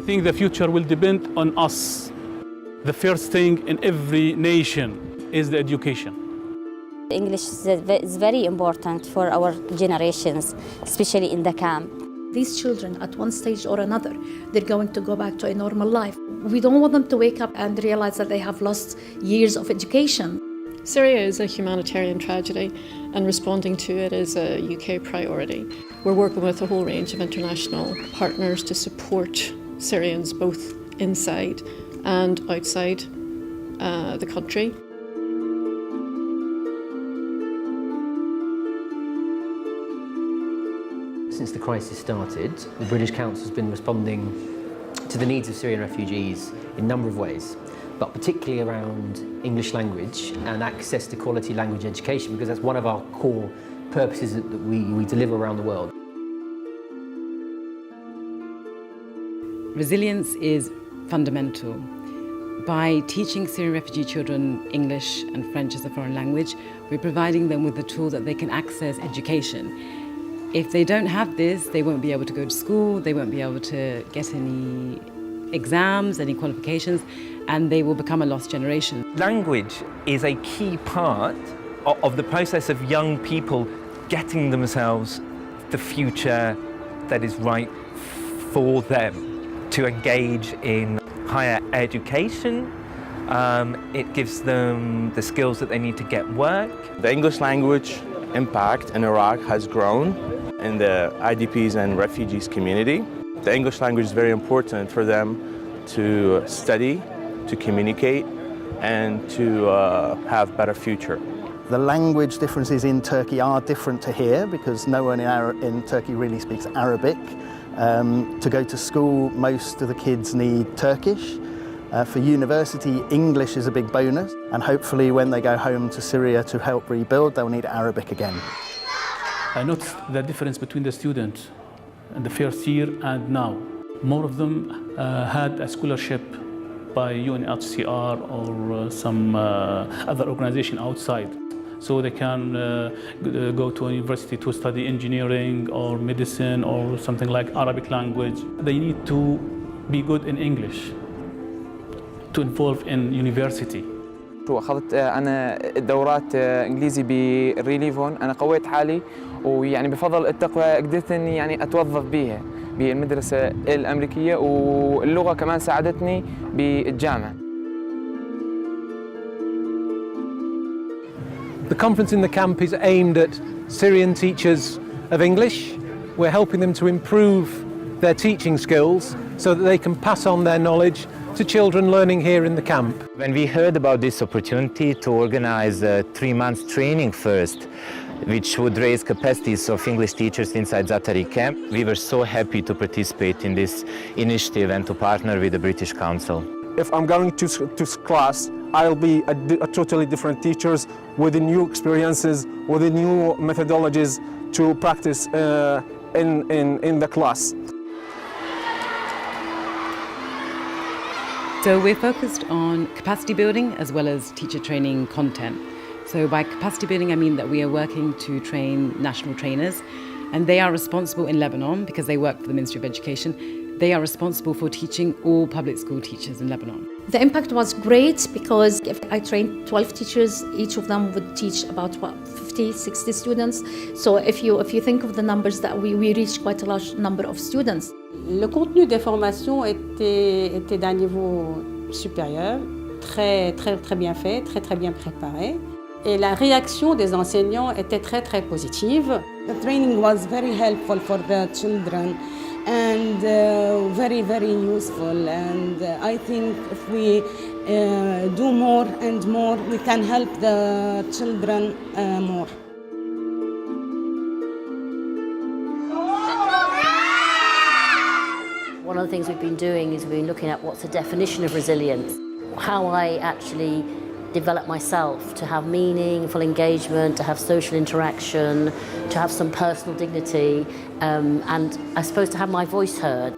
think the future will depend on us. The first thing in every nation is the education. English is very important for our generations, especially in the camp. These children, at one stage or another, they're going to go back to a normal life. We don't want them to wake up and realize that they have lost years of education. Syria is a humanitarian tragedy, and responding to it is a UK priority. We're working with a whole range of international partners to support Syrians both inside and outside the country. Since the crisis started, the British Council has been responding to the needs of Syrian refugees in a number of ways, but particularly around English language and access to quality language education, because that's one of our core purposes that we deliver around the world. Resilience is fundamental. By teaching Syrian refugee children English and French as a foreign language, we're providing them with the tool that they can access education. If they don't have this, they won't be able to go to school, they won't be able to get any exams, any qualifications, and they will become a lost generation. Language is a key part of the process of young people getting themselves the future that is right for them. To engage in higher education, it gives them the skills that they need to get work. The English language impact in Iraq has grown in the IDPs and refugees community. The English language is very important for them to study, to communicate, and to have better future. The language differences in Turkey are different to here because no one in Turkey really speaks Arabic. To go to school, most of the kids need Turkish. For university, English is a big bonus, and hopefully when they go home to Syria to help rebuild, they'll need Arabic again. I noticed the difference between the students in the first year and now. More of them had a scholarship by UNHCR or some other organization outside. So they can go to a university to study engineering or medicine or something like Arabic language. They need to be good in English to involve in university. أخذت أنا دورات إنجليزي بريليفون. أنا قويت حالي ويعني بفضل التقوى قدرت إني يعني أتوظف بيها بالمدرسة الأمريكية واللغة كمان ساعدتني بالجامعة. The conference in the camp is aimed at Syrian teachers of English. We're helping them to improve their teaching skills so that they can pass on their knowledge to children learning here in the camp. When we heard about this opportunity to organize a 3-month training first, which would raise capacities of English teachers inside Zaatari camp, we were so happy to participate in this initiative and to partner with the British Council. If I'm going to class, I'll be a totally different teachers with new experiences, with new methodologies to practice in the class. So we're focused on capacity building as well as teacher training content. So by capacity building, I mean that we are working to train national trainers, and they are responsible in Lebanon, because they work for the Ministry of Education, they are responsible for teaching all public school teachers in Lebanon. The impact was great because if I trained 12 teachers, each of them would teach about 50, 60 students. So if you think of the numbers that we reached quite a large number of students. Le contenu des formations était d'un niveau supérieur, très bien fait, très bien préparé. Et la réaction des enseignants était très positive. The training was very helpful for the children and very useful. And I think if we do more and more, we can help the children more. One of the things we've been doing is we've been looking at what's the definition of resilience, how I actually develop myself to have meaningful engagement, to have social interaction, to have some personal dignity, and I suppose to have my voice heard.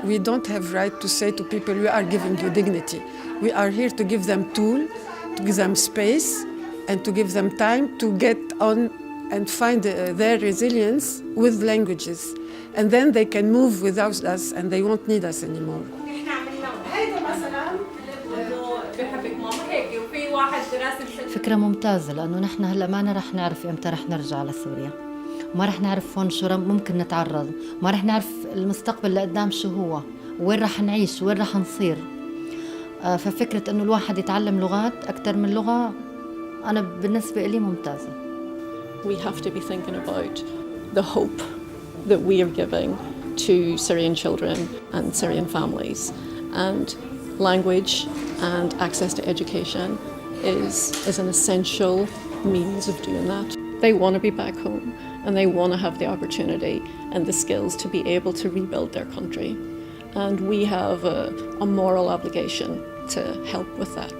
We don't have right to say to people, we are giving you dignity. We are here to give them tool, to give them space, and to give them time to get on and find their resilience with languages. And then they can move without us and they won't need us anymore. فكرة ممتازة لأنه نحن هلا ما رح نعرف إمتى رح نرجع لسوريا، وما رح نعرف هون شو ممكن نتعرض، ما رح نعرف المستقبل اللي قدام شو هو، وين رح نعيش، وين رح نصير. ففكرة إنه الواحد يتعلم لغات أكثر من لغة أنا بالنسبة لي ممتازة. We have to be thinking about the hope that we are giving to Syrian children and Syrian families, and language and access to education is an essential means of doing that. They want to be back home and they want to have the opportunity and the skills to be able to rebuild their country. And we have a moral obligation to help with that.